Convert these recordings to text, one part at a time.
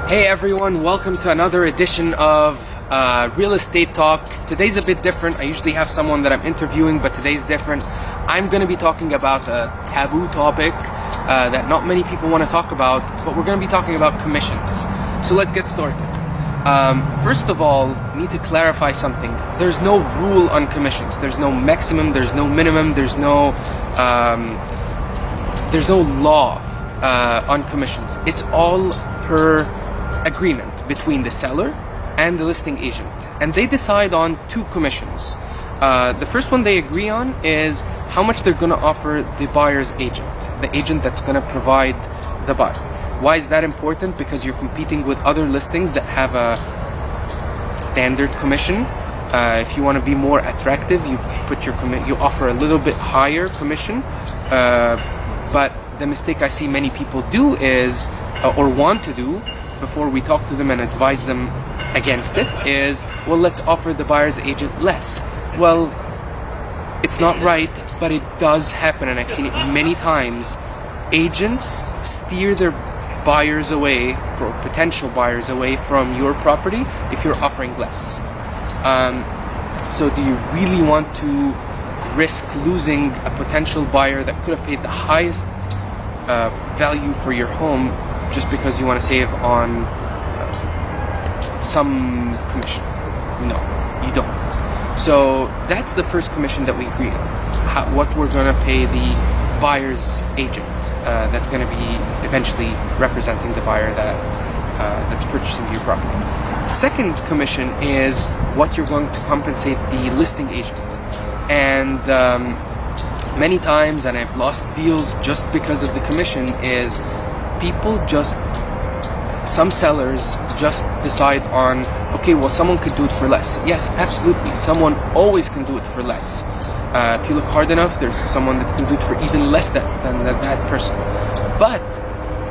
Hey everyone, welcome to another edition of Real Estate Talk. Today's a bit different. I usually have someone that I'm interviewing, but today's different. I'm going to be talking about a taboo topic that not many people want to talk about, but we're going to be talking about commissions. So let's get started. First of all, we need to clarify something. There's no rule on commissions. There's no maximum, there's no minimum, there's no law on commissions. It's all per agreement between the seller and the listing agent, and they decide on two commissions. The first one they agree on is how much they're going to offer the buyer's agent, the agent that's going to provide the buyer. Why is that important? Because you're competing with other listings that have a standard commission. If you want to be more attractive, you put you offer a little bit higher commission. But the mistake I see many people do is, or want to do, before we talk to them and advise them against it, is, well, let's offer the buyer's agent less. Well, it's not right, but it does happen, and I've seen it many times. Agents steer their buyers away, or potential buyers away, from your property if you're offering less. So do you really want to risk losing a potential buyer that could have paid the highest value for your home just because you want to save on some commission? No, you don't. So that's the first commission that we agree on, what we're going to pay the buyer's agent that's going to be eventually representing the buyer that's purchasing your property. Second commission is what you're going to compensate the listing agent. And many times, and I've lost deals just because of the commission, is some sellers just decide on, okay, well, someone could do it for less. Yes, absolutely, someone always can do it for less. If you look hard enough, there's someone that can do it for even less than that person. But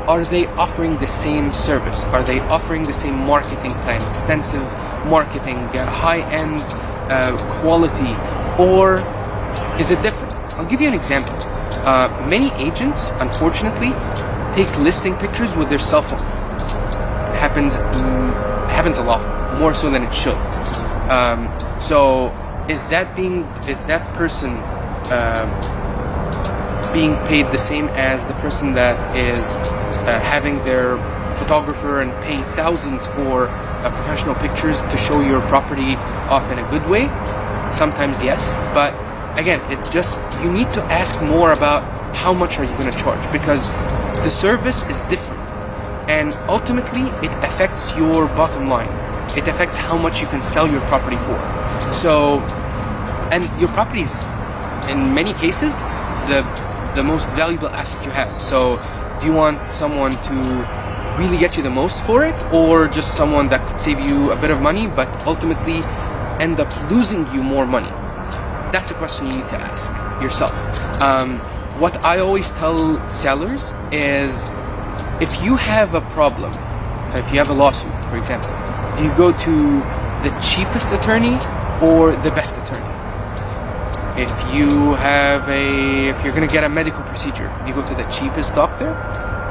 are they offering the same service? Are they offering the same marketing plan, extensive marketing, high-end quality, or is it different? I'll give you an example. Many agents, unfortunately, take listing pictures with their cell phone. Happens a lot, more so than it should. So is that person being paid the same as the person that is having their photographer and paying thousands for professional pictures to show your property off in a good way? Sometimes yes, but again, you need to ask more about how much are you going to charge, because the service is different, and ultimately it affects your bottom line. It affects how much you can sell your property for. So, and your property is, in many cases, the most valuable asset you have. So do you want someone to really get you the most for it, or just someone that could save you a bit of money but ultimately end up losing you more money? That's a question you need to ask yourself. What I always tell sellers is, if you have a problem, if you have a lawsuit, for example, do you go to the cheapest attorney or the best attorney? If you're going to get a medical procedure, do you go to the cheapest doctor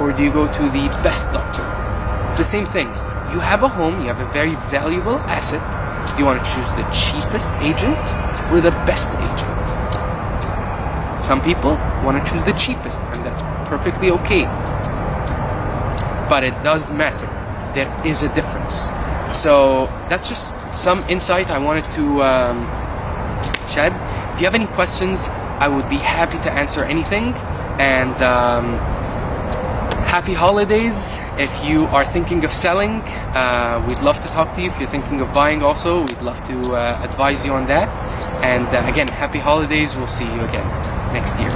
or do you go to the best doctor? It's the same thing. You have a home, you have a very valuable asset. You want to choose the cheapest agent or the best agent? Some people want to choose the cheapest, and that's perfectly okay. But it does matter. There is a difference. So that's just some insight I wanted to shed. If you have any questions, I would be happy to answer anything. And happy holidays. If you are thinking of selling, we'd love to talk to you. If you're thinking of buying also, we'd love to advise you on that. And again, happy holidays. We'll see you again next year.